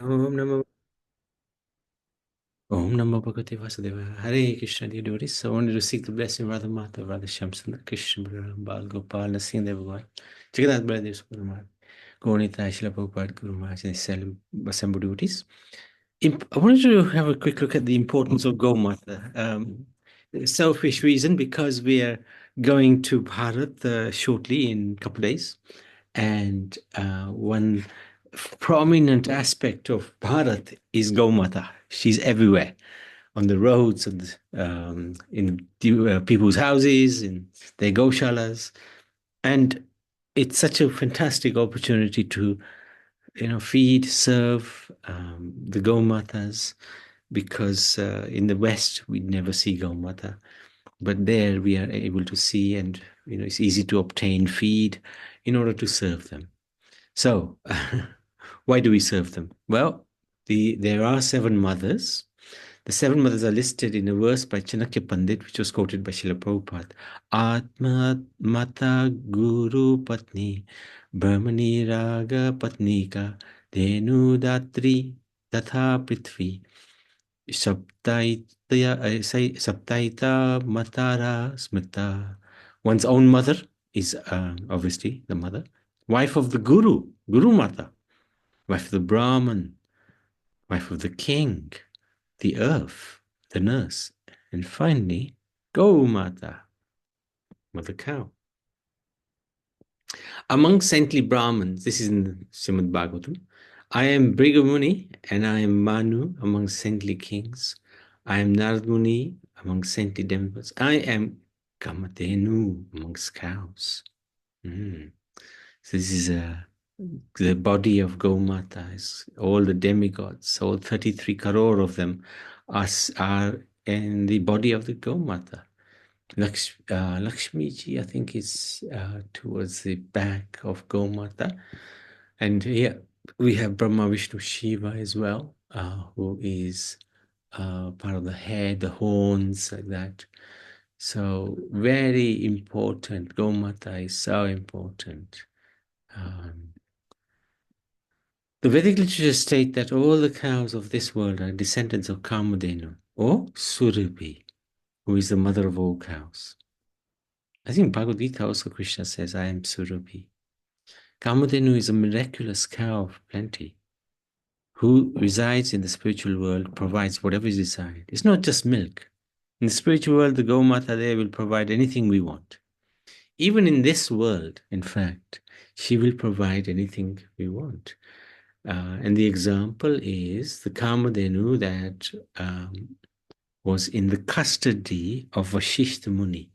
Om Namo Om Namo Bhagavate Vasudevaya. Hare Krishna, dear devotees. So I wanted to seek the blessing of Radha Mata, Radha Shamsundar, Krishna, Balaram, Bal, Gopal, Nrsimha Bhagavan, Jagannath Baladev, Subramaniam, Gaunita, Srila Prabhupada, Guru Maharaj, and his assembled devotees. I wanted to have a quick look at the importance of Gaumata. Selfish reason, because we are going to Bharat shortly in a couple of days. And one prominent aspect of Bharat is Gaumata. She's everywhere, on the roads, and in people's houses, in their goshalas. And it's such a fantastic opportunity to feed, serve the Gaumatas, because in the West we never see Gaumata, but there we are able to see, and it's easy to obtain feed in order to serve them. So, why do we serve them? Well, there are seven mothers. The seven mothers are listed in a verse by Chanakya Pandit, which was quoted by Srila Prabhupada. Atma Mata Guru Patni Brahmani Raga Patnika Dhenu Datri Tatha Prithvi Saptaita Matara Smita. One's own mother is obviously the mother. Wife of the Guru, Guru Mata. Wife of the Brahman, wife of the king, the earth, the nurse, and finally, Gaumata, mother cow. Among saintly Brahmins, this is in Srimad Bhagavatam, I am Brigamuni and I am Manu among saintly kings. I am Nardmuni among saintly demigods. I am Kamadhenu amongst cows. So this is the body of Gaumata. Is all the demigods, all 33 crore of them are in the body of the Gaumata. Lakshmi ji, I think, is towards the back of Gaumata. And here we have Brahma, Vishnu, Shiva as well, who is part of the head, the horns, like that. So very important. Gaumata is so important. The Vedic literature state that all the cows of this world are descendants of Kamadhenu or Surabhi, who is the mother of all cows. I think Bhagavad Gita also Krishna says, I am Surabhi. Kamadhenu is a miraculous cow of plenty, who resides in the spiritual world, provides whatever is desired. It's not just milk. In the spiritual world, the Gaumata there will provide anything we want. Even in this world, in fact, she will provide anything we want. And the example is the Kamadhenu that was in the custody of Vashishta Muni.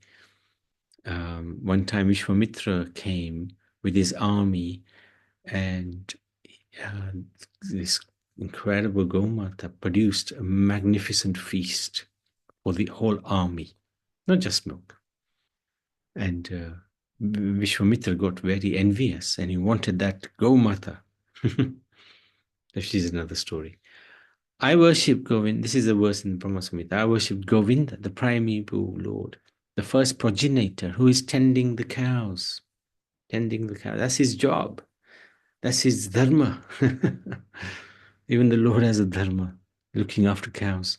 One time Vishwamitra came with his army, and this incredible Gaumata produced a magnificent feast for the whole army, not just milk. And Vishwamitra got very envious, and he wanted that Gaumata. This is another story. I worship Govind. This is a verse in the Brahma Samhita. I worship Govinda, the primeval Lord, the first progenitor who is tending the cows. Tending the cows. That's his job. That's his dharma. Even the Lord has a dharma, looking after cows,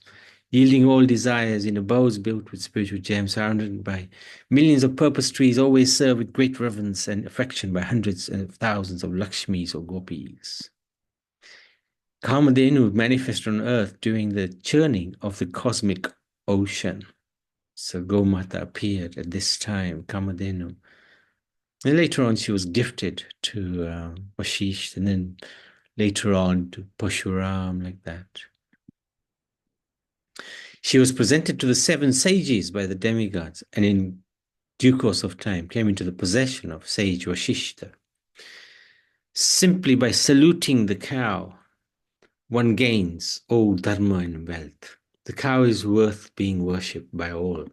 yielding all desires in abodes built with spiritual gems, surrounded by millions of purpose trees, always served with great reverence and affection by hundreds and thousands of Lakshmis or Gopis. Kamadhenu manifest on earth during the churning of the cosmic ocean. So Gaumata appeared at this time, Kamadhenu. And later on, she was gifted to Vashish, and then later on to Pashuram, like that. She was presented to the seven sages by the demigods, and in due course of time came into the possession of sage Vashishta. Simply by saluting the cow, one gains all dharma and wealth. The cow is worth being worshipped by all.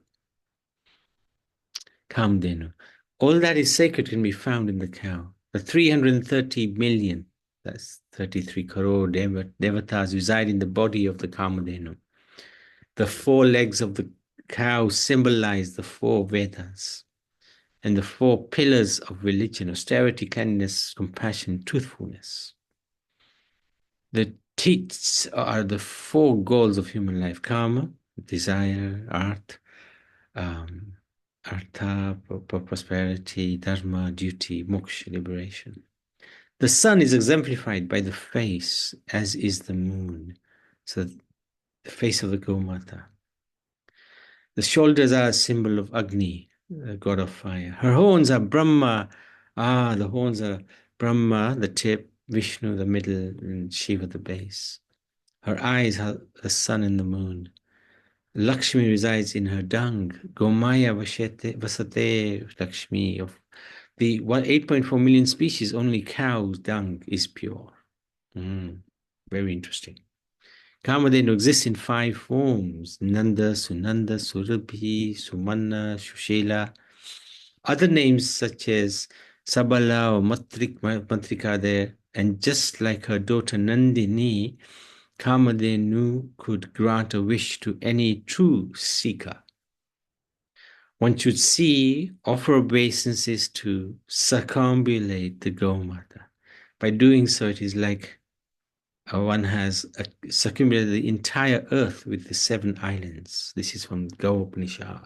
Kamdenu. All that is sacred can be found in the cow. The 330 million, that's 33 crore devatas reside in the body of the Kamadhenu. The four legs of the cow symbolize the four Vedas and the four pillars of religion: austerity, cleanliness, compassion, truthfulness. The Teats are the four goals of human life: karma, desire; art, um, artha, prosperity; dharma, duty; moksha, liberation. The sun is exemplified by the face, as is the moon. So the face of the Gaumata. The shoulders are a symbol of Agni, the god of fire. Her horns are Brahma. The horns are Brahma, the tip; Vishnu, the middle; and Shiva, the base. Her eyes are the sun and the moon. Lakshmi resides in her dung. Gomaya vasate Lakshmi. Of the 8.4 million species, only cow's dung is pure. Very interesting. Kamadhenu exists in 5 forms: Nanda, Sunanda, Surabhi, Sumanna, Shushila. Other names such as Sabala or Matrika are there. And just like her daughter Nandini, Kamadhenu could grant a wish to any true seeker. One should offer obeisances to circumambulate the Gaumata. By doing so, it is like one has circumambulated the entire earth with the 7 islands. This is from Gau Upanishad.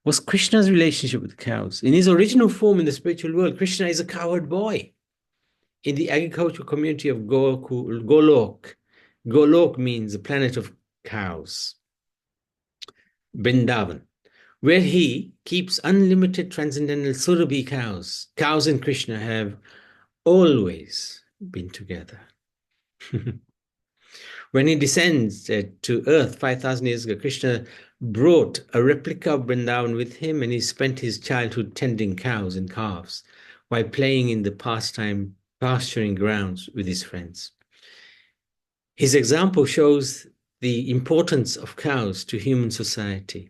Was Krishna's relationship with cows? In his original form in the spiritual world, Krishna is a cowherd boy. In the agricultural community of Golok, Golok means the planet of cows, Vrindavan, where he keeps unlimited transcendental Surabhi cows. Cows and Krishna have always been together. When he descends to earth 5,000 years ago, Krishna brought a replica of Vrindavan with him, and he spent his childhood tending cows and calves while playing in the pastime pasturing grounds with his friends. His example shows the importance of cows to human society,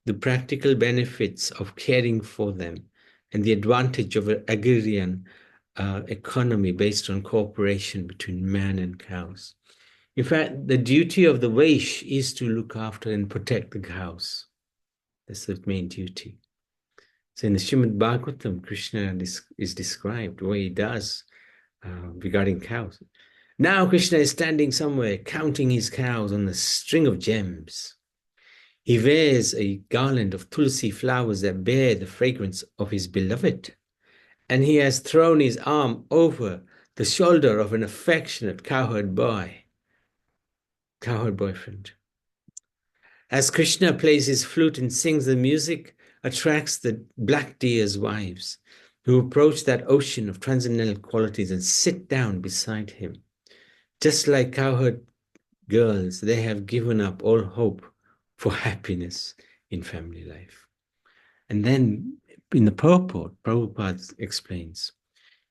the practical benefits of caring for them, and the advantage of an agrarian economy based on cooperation between man and cows. In fact, the duty of the Vaish is to look after and protect the cows. That's the main duty. So in the Srimad Bhagavatam, Krishna is described what he does regarding cows. Now Krishna is standing somewhere counting his cows on a string of gems. He wears a garland of tulsi flowers that bear the fragrance of his beloved, and he has thrown his arm over the shoulder of an affectionate cowherd boyfriend. As Krishna plays his flute and sings, the music attracts the black deer's wives, who approach that ocean of transcendental qualities and sit down beside him. Just like cowherd girls, they have given up all hope for happiness in family life. And then in the purport, Prabhupada explains,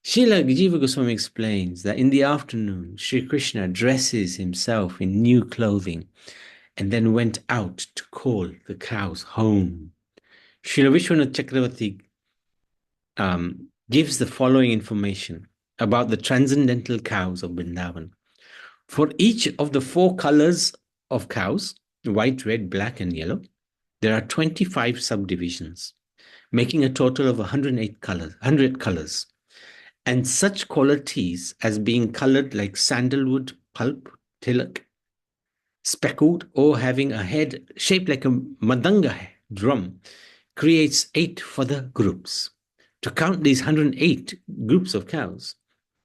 Srila Jiva Goswami explains that in the afternoon, Sri Krishna dresses himself in new clothing and then went out to call the cows home. Srila Vishwanath Chakravarti gives the following information about the transcendental cows of Vrindavan. For each of the 4 colors of cows, white, red, black, and yellow, there are 25 subdivisions, making a total of 100 colors. And such qualities as being colored like sandalwood pulp, tilak, speckled, or having a head shaped like a madanga drum, creates 8 further groups. To count these 108 groups of cows,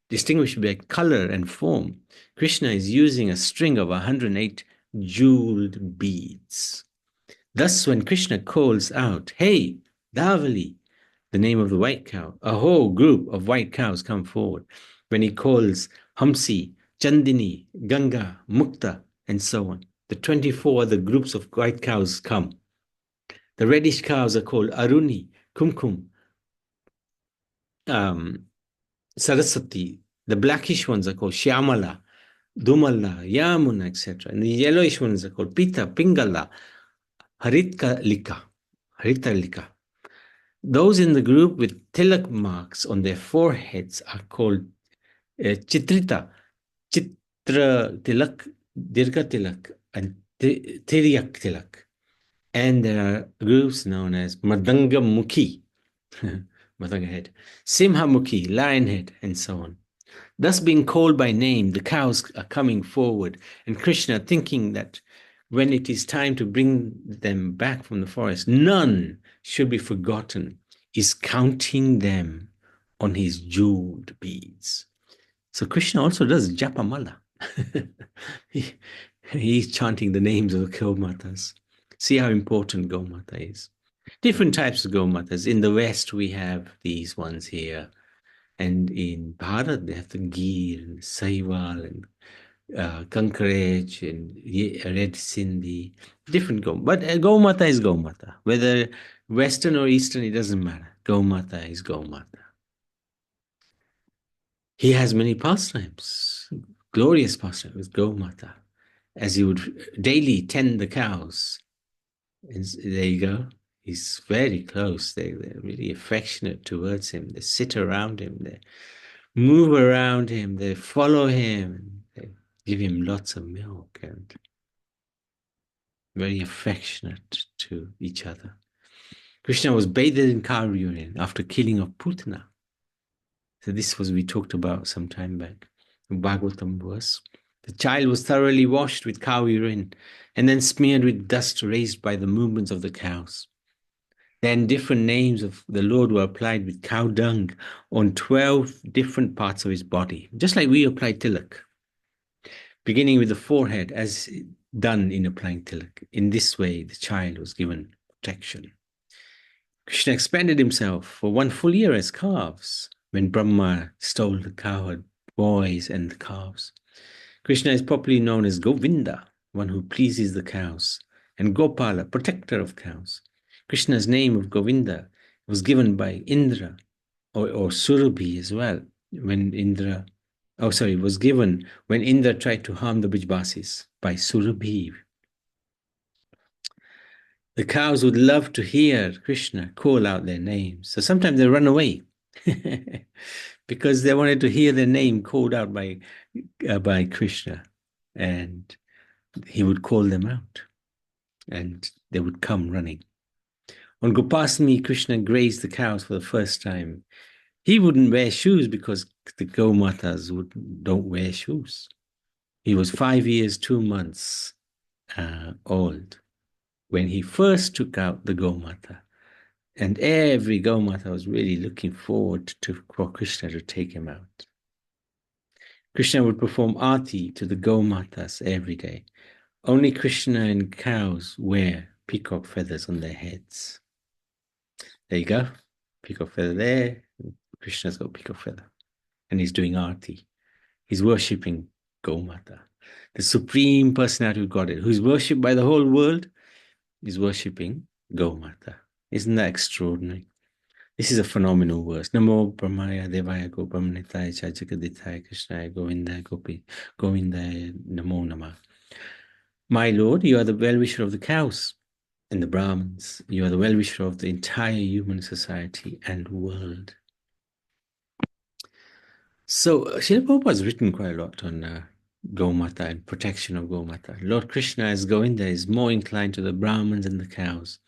distinguished by color and form, Krishna is using a string of 108 jeweled beads. Thus, when Krishna calls out, "Hey, Davali," the name of the white cow, a whole group of white cows come forward. When he calls Hamsi, Chandini, Ganga, Mukta, and so on, the 24 other groups of white cows come. The reddish cows are called Aruni, Kumkum, Saraswati. The blackish ones are called Shyamala, Dumala, Yamuna, etc. And the yellowish ones are called Pita, Pingala, Haritalika. Those in the group with tilak marks on their foreheads are called Chitrita, Chitra Tilak, Dirga Tilak, and Tiriyak Tilak. And there are groups known as Madanga Mukhi, Madanga head, Simha Mukhi, lion head, and so on. Thus, being called by name, the cows are coming forward, and Krishna, thinking that when it is time to bring them back from the forest, none should be forgotten, is counting them on his jeweled beads. So Krishna also does Japamala. he, he's chanting the names of the Gaumatas. See how important Gaumata is. Different types of Gaumatas. In the West, we have these ones here. And in Bharat, they have the Gir and Sahiwal and Kankaraj and Red Sindhi. Different Gaumata. But Gaumata is Gaumata. Whether Western or Eastern, it doesn't matter. Gaumata is Gaumata. He has many pastimes, glorious pastimes with Gaumata, as he would daily tend the cows. And there you go. He's very close. They're really affectionate towards him. They sit around him. They move around him. They follow him. They give him lots of milk and very affectionate to each other. Krishna was bathed in cow urine after killing of Putana. So this was we talked about some time back. Bhagavatam verse. The child was thoroughly washed with cow urine and then smeared with dust raised by the movements of the cows. Then different names of the Lord were applied with cow dung on 12 different parts of his body, just like we apply tilak, beginning with the forehead as done in applying tilak. In this way, the child was given protection. Krishna expanded himself for 1 full year as calves when Brahma stole the cowherd boys and the calves. Krishna is popularly known as Govinda, one who pleases the cows, and Gopala, protector of cows. Krishna's name of Govinda was given by Indra or Surabhi as well when Indra, was given when Indra tried to harm the Bijbasis by Surabhi. The cows would love to hear Krishna call out their names. So sometimes they run away because they wanted to hear their name called out by Krishna. And he would call them out and they would come running. On Gopastami, Krishna grazed the cows for the first time. He wouldn't wear shoes because the Gaumatas don't wear shoes. He was 5 years, 2 months old when he first took out the Gaumata. And every Gaumata was really looking forward for Krishna to take him out. Krishna would perform arti to the Gaumatas every day. Only Krishna and cows wear peacock feathers on their heads. There you go. Peacock feather there. Krishna's got peacock feather. And he's doing arti. He's worshipping Gaumata. The supreme personality of Godhead, who's worshipped by the whole world, is worshipping Gaumata. Isn't that extraordinary? This is a phenomenal verse. Namo Brahmaya Devaya Go Brahmanitaya Chajakadithaya Krishnaya Govindaya Gopi Govindaya Namo Namah. My Lord, you are the well-wisher of the cows and the Brahmins. You are the well-wisher of the entire human society and world. So, Srila Prabhupada has written quite a lot on Gaumata and protection of Gaumata. Lord Krishna as Govinda is more inclined to the Brahmins and the cows,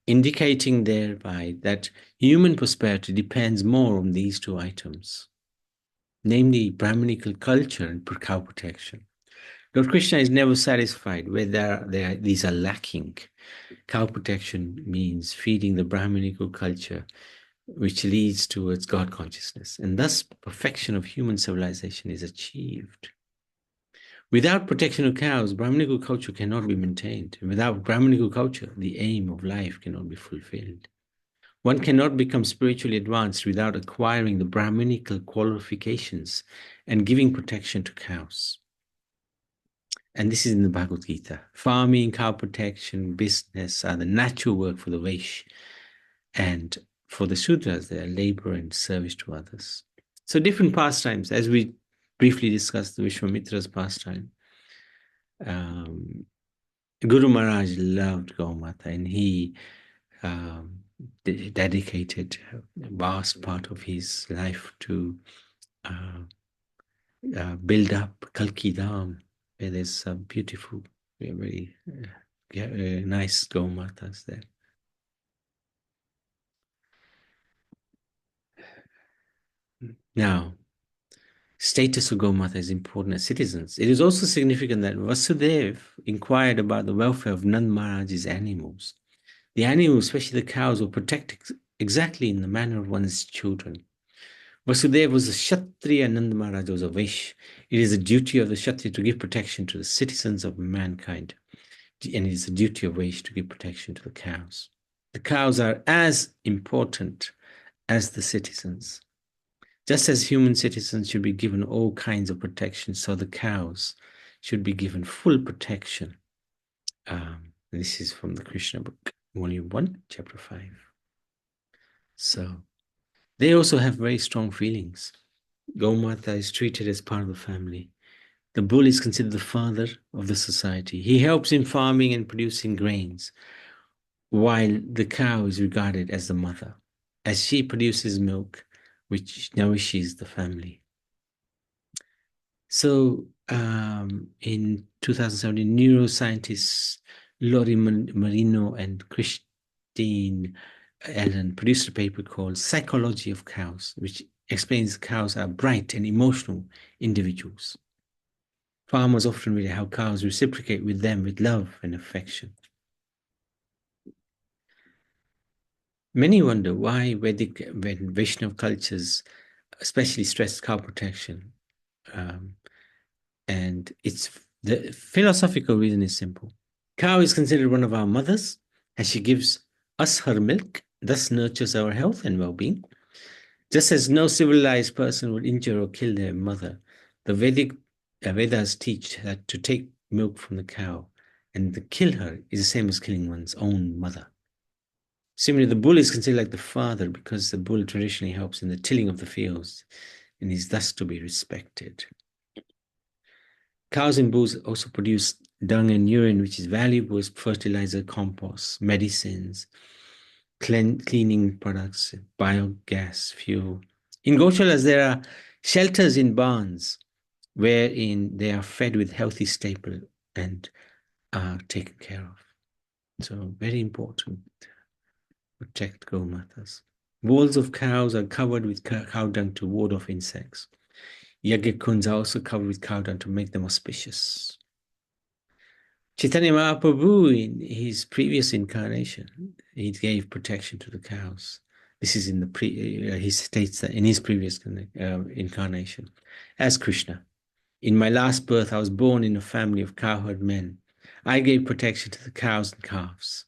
indicating thereby that human prosperity depends more on these two items, namely Brahminical culture and cow protection. Lord Krishna is never satisfied where these are lacking. Cow protection means feeding the Brahminical culture, which leads towards God consciousness, and thus perfection of human civilization is achieved. Without protection of cows, Brahminical culture cannot be maintained. And without Brahminical culture, the aim of life cannot be fulfilled. One cannot become spiritually advanced without acquiring the Brahminical qualifications and giving protection to cows. And this is in the Bhagavad Gita. Farming, cow protection, business are the natural work for the Vaishya. And for the Sudras, they are labor and service to others. So different pastimes, as we briefly discussed the Vishwamitra's pastime. Guru Maharaj loved Gaumata and he dedicated a vast part of his life to build up Kalki Dham, where there's some beautiful, very nice Gaumatas there. Now, status of Gaumata is important as citizens. It is also significant that Vasudev inquired about the welfare of Nand Maharaj's animals. The animals, especially the cows, were protected exactly in the manner of one's children. Vasudeva was a Kshatriya, Nand Maharaj was a Vaishya. It is a duty of the Kshatriya to give protection to the citizens of mankind, and it is a duty of Vaishya to give protection to the cows. The cows are as important as the citizens. Just as human citizens should be given all kinds of protection, so the cows should be given full protection. This is from the Krishna book, Volume 1, Chapter 5. So they also have very strong feelings. Gaumata is treated as part of the family. The bull is considered the father of the society. He helps in farming and producing grains, while the cow is regarded as the mother, as she produces milk, which nourishes the family. So in 2017, neuroscientists Lori Marino and Christine Allen produced a paper called Psychology of Cows, which explains cows are bright and emotional individuals. Farmers often read how cows reciprocate with them with love and affection. Many wonder why Vedic and Vaishnav cultures especially stress cow protection. And the philosophical reason is simple. Cow is considered one of our mothers, as she gives us her milk, thus nurtures our health and well-being. Just as no civilized person would injure or kill their mother, the Vedas teach that to take milk from the cow and to kill her is the same as killing one's own mother. Similarly, the bull is considered like the father because the bull traditionally helps in the tilling of the fields and is thus to be respected. Cows and bulls also produce dung and urine, which is valuable as fertilizer, compost, medicines, cleaning products, biogas, fuel. In Goshalas, there are shelters in barns wherein they are fed with healthy staple and are taken care of. So very important to protect Gaumatas. Walls of cows are covered with cow dung to ward off insects. Yagya are also covered with cow dung to make them auspicious. Chaitanya Mahaprabhu, in his previous incarnation, he gave protection to the cows. This is in the he states that in his previous incarnation, as Krishna. In my last birth, I was born in a family of cowherd men. I gave protection to the cows and calves.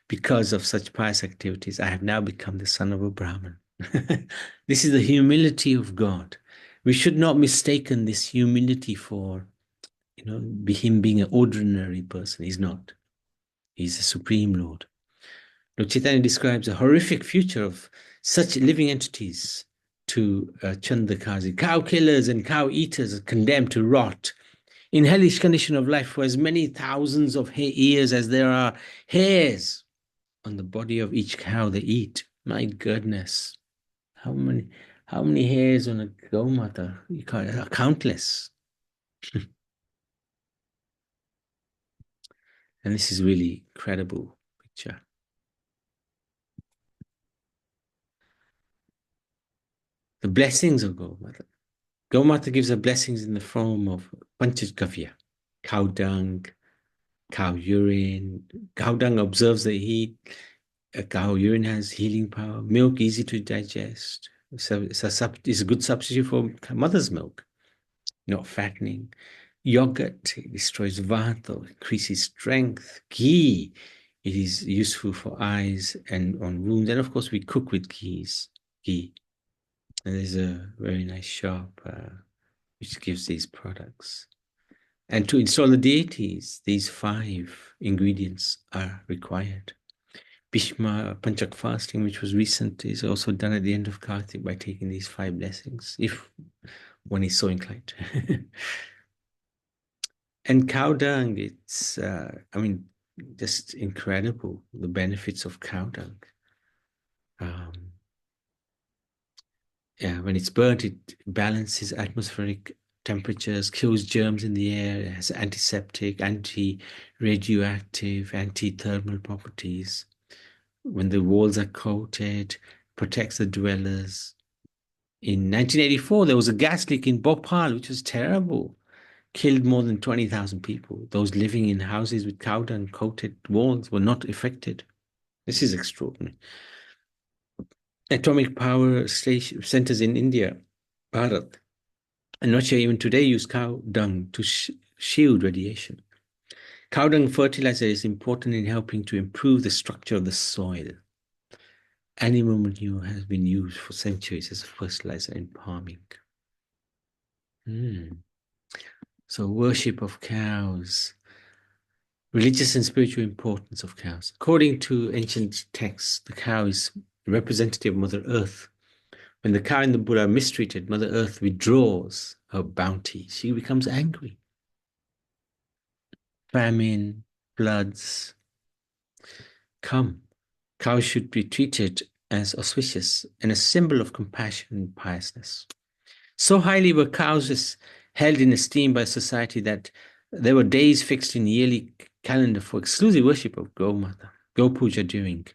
Because of such pious activities, I have now become the son of a Brahmin. This is the humility of God. We should not mistaken this humility for him being an ordinary person. He's not. He's the Supreme Lord. Lord Chaitanya describes a horrific future of such living entities to Chandakazi. Cow killers and cow eaters are condemned to rot in hellish condition of life for as many thousands of years as there are hairs on the body of each cow they eat. My goodness. How many hairs on a Gaumata? Countless. And this is really incredible picture. The blessings of Gaumata. Gaumata gives her blessings in the form of Panchagavya, cow dung, cow urine. Cow dung observes the heat. Cow urine has healing power. Milk easy to digest. So it's a good substitute for mother's milk, not fattening. Yogurt destroys vata, increases strength. Ghee, it is useful for eyes and on wounds. And of course, we cook with ghee. And there's a very nice shop which gives these products. And to install the deities, these 5 ingredients are required. Bhishma Panchak fasting, which was recent, is also done at the end of Kartik by taking these 5 blessings, if one is so inclined. And cow dung, it's, just incredible, the benefits of cow dung. When it's burnt, it balances atmospheric temperatures, kills germs in the air, it has antiseptic, anti-radioactive, anti-thermal properties. When the walls are coated, protects the dwellers. In 1984, there was a gas leak in Bhopal, which was terrible. Killed more than 20,000 people. Those living in houses with cow dung coated walls were not affected. This is extraordinary. Atomic power station centers in India, Bharat, and Russia even today use cow dung to shield radiation. Cow dung fertilizer is important in helping to improve the structure of the soil. Animal manure has been used for centuries as a fertilizer in farming. So worship of cows. Religious and spiritual importance of cows. According to ancient texts, the cow is representative of Mother Earth. When the cow and the bull are mistreated, Mother Earth withdraws her bounty. She becomes angry. Famine, floods come. Cows should be treated as auspicious and a symbol of compassion and piousness. So highly were cows held in esteem by society that there were days fixed in the yearly calendar for exclusive worship of Gaumata, Go Puja during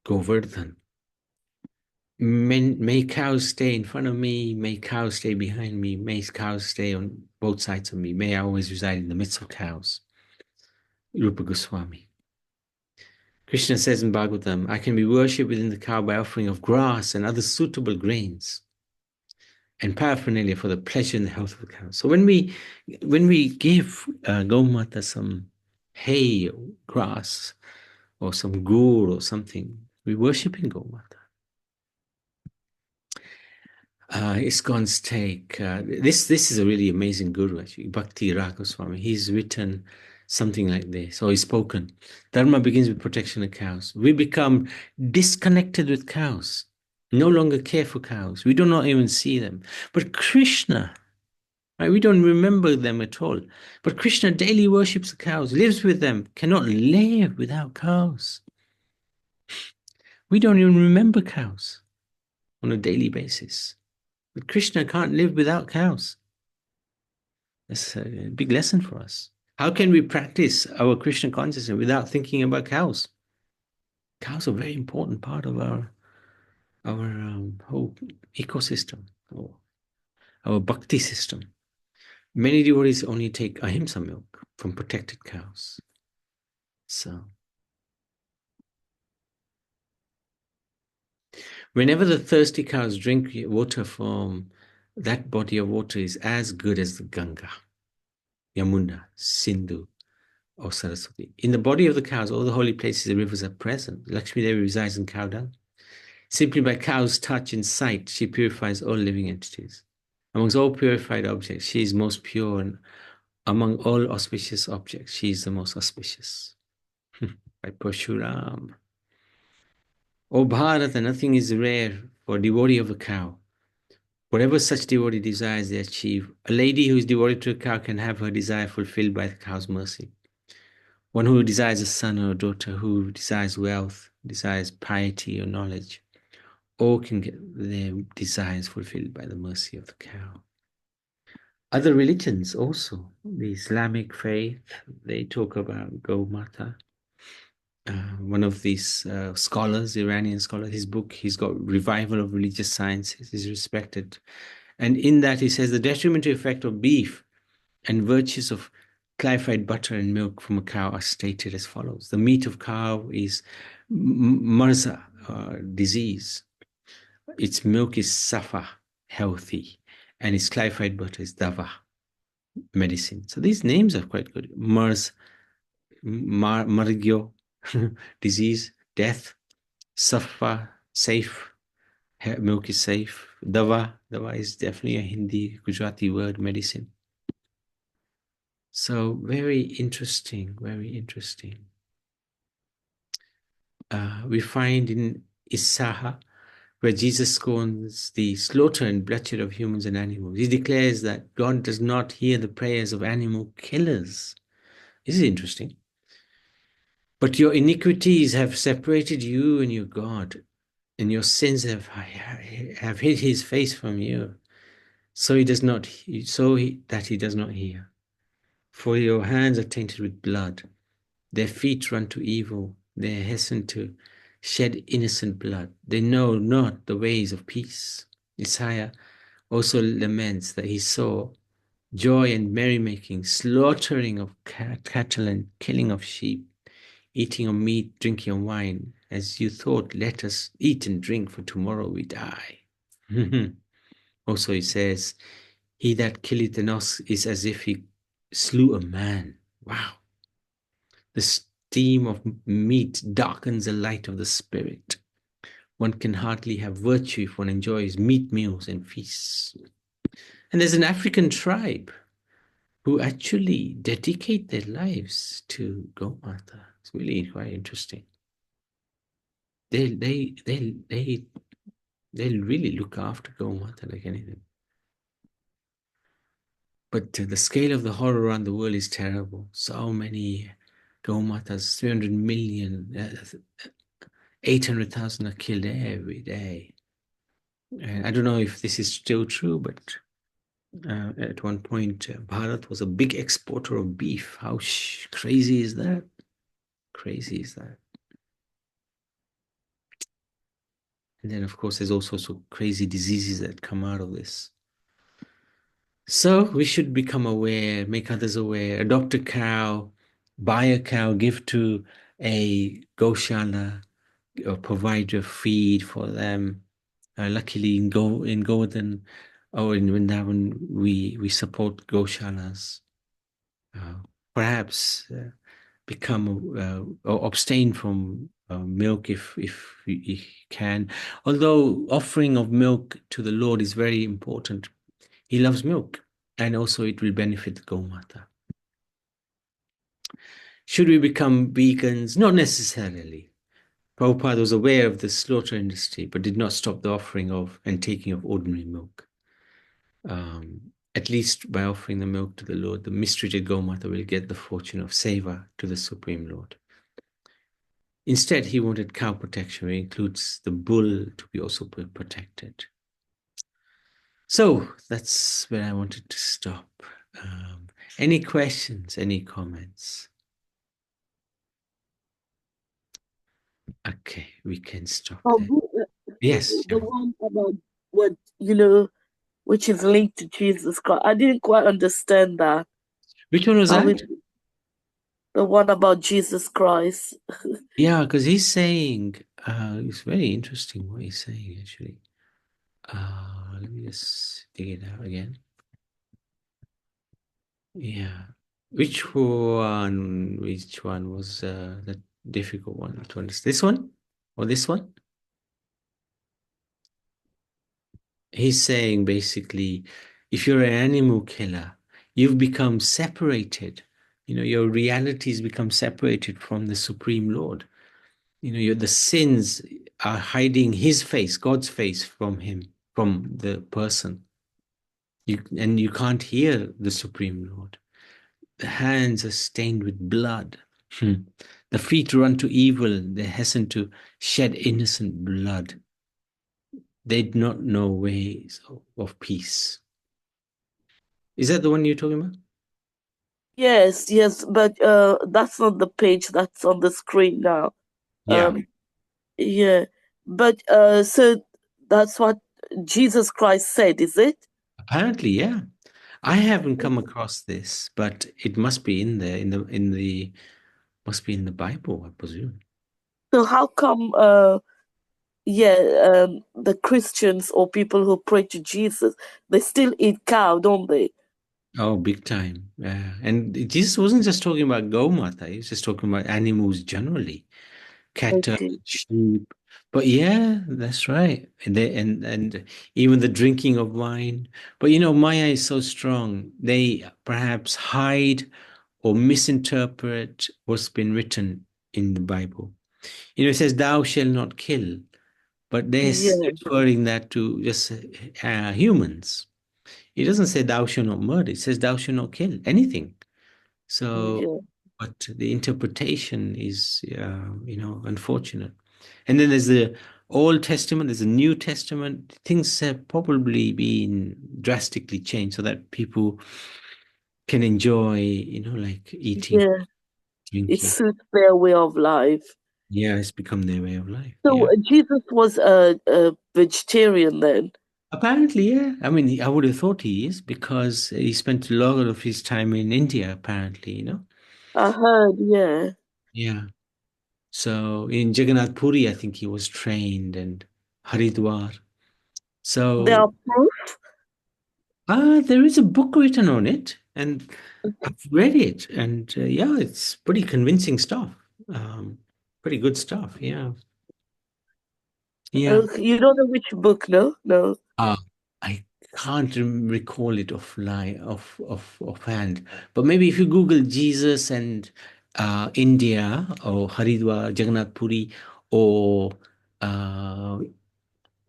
Govardhan. May cows stay in front of me, may cows stay behind me, may cows stay on both sides of me, may I always reside in the midst of cows. Rupa Goswami. Krishna says in Bhagavatam, I can be worshipped within the cow by offering of grass and other suitable grains and paraphernalia for the pleasure and the health of the cow. So when we give Gaumata some hay or grass or some gur or something, we're worshipping Gaumata. ISKCON's take. This is a really amazing guru, actually, Bhakti Raghoswami. He's written something like this, or he's spoken. Dharma begins with protection of cows. We become disconnected with cows, no longer care for cows. We do not even see them. But Krishna, right, we don't remember them at all. But Krishna daily worships the cows, lives with them, cannot live without cows. We don't even remember cows on a daily basis. But Krishna can't live without cows. That's a big lesson for us. How can we practice our Krishna consciousness without thinking about cows? Cows are a very important part of our whole ecosystem, or our bhakti system. Many devotees only take ahimsa milk from protected cows. So, whenever the thirsty cows drink water from that body of water is as good as the Ganga, Yamuna, Sindhu, or Saraswati. In the body of the cows, all the holy places and rivers are present. Lakshmi Devi resides in cow dung. Simply by cow's touch and sight, she purifies all living entities. Amongst all purified objects, she is most pure, and among all auspicious objects, she is the most auspicious. By Parshuram. O Bharata, nothing is rare for a devotee of a cow. Whatever such devotee desires, they achieve. A lady who is devoted to a cow can have her desire fulfilled by the cow's mercy. One who desires a son or a daughter, who desires wealth, desires piety or knowledge, all can get their desires fulfilled by the mercy of the cow. Other religions also, the Islamic faith, they talk about Gaumata. One of these scholars, Iranian scholar, his book, he's got Revival of Religious Sciences, is respected. And in that he says the detrimental effect of beef and virtues of clarified butter and milk from a cow are stated as follows. The meat of cow is marza, disease. Its milk is safa, healthy. And its clarified butter is dava, medicine. So these names are quite good. Margyo, disease, death. Safa, safe. Milk is safe. Dava is definitely a Hindi, Gujarati word, medicine. So very interesting, very interesting. We find in Isaha, where Jesus scorns the slaughter and bloodshed of humans and animals. He declares that God does not hear the prayers of animal killers. This is interesting. But your iniquities have separated you and your God, and your sins have hid his face from you, so he does not, that he does not hear. For your hands are tainted with blood. Their feet run to evil. They hasten to shed innocent blood. They know not the ways of peace. Isaiah also laments that he saw joy and merrymaking, slaughtering of cattle and killing of sheep, eating of meat, drinking of wine, as you thought, let us eat and drink, for tomorrow we die. Also, he says, he that killeth an ox is as if he slew a man. Wow. The steam of meat darkens the light of the spirit. One can hardly have virtue if one enjoys meat meals and feasts. And there's an African tribe who actually dedicate their lives to Gaumata. It's really quite interesting. They they they they they really look after Gaumata like anything. But the scale of the horror around the world is terrible. So many Gaumatas, 300 million, 800,000 are killed every day. And I don't know if this is still true, but at one point, Bharat was a big exporter of beef. How crazy is that? Crazy is that? And then, of course, there's all sorts of crazy diseases that come out of this. So we should become aware, make others aware, adopt a cow, buy a cow, give to a goshala, or provide a feed for them. Luckily, in Govardhan or in Vrindavan, we support goshalas. Uh, Perhaps become or abstain from milk if you can. Although offering of milk to the Lord is very important. He loves milk, and also it will benefit the Gaumata. Should we become vegans? Not necessarily. Prabhupada was aware of the slaughter industry, but did not stop the offering of and taking of ordinary milk. At least by offering the milk to the Lord, the mistreated Gaumata will get the fortune of seva to the Supreme Lord. Instead, he wanted cow protection, which includes the bull to be also protected. So that's where I wanted to stop. Um, any questions, any comments? Okay, we can stop Oh, there. Yes, the one about what, which is linked to Jesus Christ. I didn't quite understand that. which one was How that? it, the one about Jesus Christ. Yeah, because he's saying, it's very interesting what he's saying actually. Let me just dig it out again. Yeah. Which one? Which one was the difficult one to understand? This one or this one? He's saying basically, if you're an animal killer, you've become separated. Your realities become separated from the Supreme Lord. The sins are hiding his face, God's face from him, from the person. And you can't hear the Supreme Lord. The hands are stained with blood. Hmm. The feet run to evil. They hasten to shed innocent blood. They do not know ways of peace. Is that the one you're talking about? Yes, yes, but that's not the page that's on the screen now. Yeah. Um, yeah, but so that's what Jesus Christ said, is it? Apparently, yeah. I haven't come across this, but it must be in there in the must be in the Bible, I presume. So how come the Christians or people who pray to Jesus, they still eat cow, don't they? Oh, big time. Yeah. And Jesus wasn't just talking about Gaumata, he was just talking about animals generally, cattle, Okay. sheep. But yeah, that's right. And even the drinking of wine. But Maya is so strong. They perhaps hide or misinterpret what's been written in the Bible. It says, "Thou shalt not kill," but they're Yeah, referring that to just humans. It doesn't say, "Thou shalt not murder." It says, "Thou shalt not kill anything." So, yeah, but the interpretation is, unfortunate. And then there's the Old Testament, there's the New Testament. Things have probably been drastically changed so that people can enjoy, like eating, yeah. It drinking. suits their way of life. Yeah, it's become their way of life. So Yeah. Jesus was a vegetarian then. Apparently, yeah. I mean, I would have thought he is because he spent a lot of his time in India, apparently, you know? I heard, yeah. Yeah. So in Jagannath Puri, I think he was trained and Haridwar. There So are proof. there is a book written on it, and I've read it, and yeah, it's pretty convincing stuff. Um, Pretty good stuff. Yeah, yeah. You don't know which book, no? No. Uh, I can't recall it offhand, but maybe if you Google Jesus and India or Haridwar, Jagannath Puri, or uh,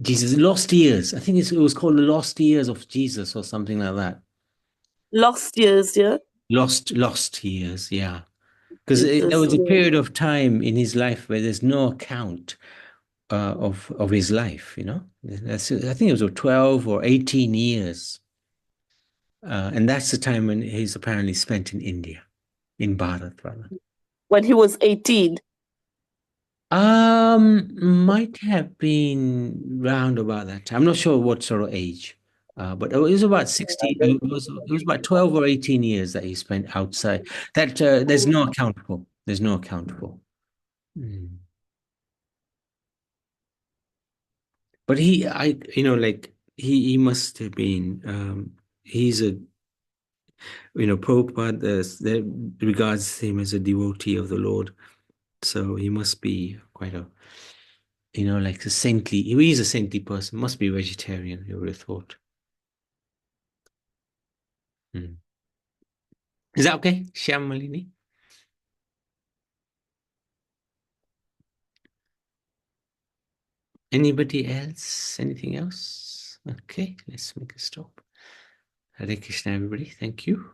Jesus Lost Years. I think it was called the Lost Years of Jesus or something like that. Lost years, yeah? Lost years, yeah. Because there Jesus, was a yeah. period of time in his life where there's no account of his life. You know, I think it was 12 or 18 years, and that's the time when he's apparently spent in India, in Bharat, rather. When he was 18. Might have been round about that time. I'm not sure what sort of age, but it was about 60. It was about 12 or 18 years that he spent outside. That there's no account for. There's no account for. Mm. But like he must have been. He's a Prabhupada regards him as a devotee of the Lord, so he must be quite a like a saintly. He is a saintly person. Must be vegetarian. You would have thought. Mm. Is that okay, Shyam? Anybody else? Anything else? Okay, let's make a stop. Hare Krishna, everybody. Thank you.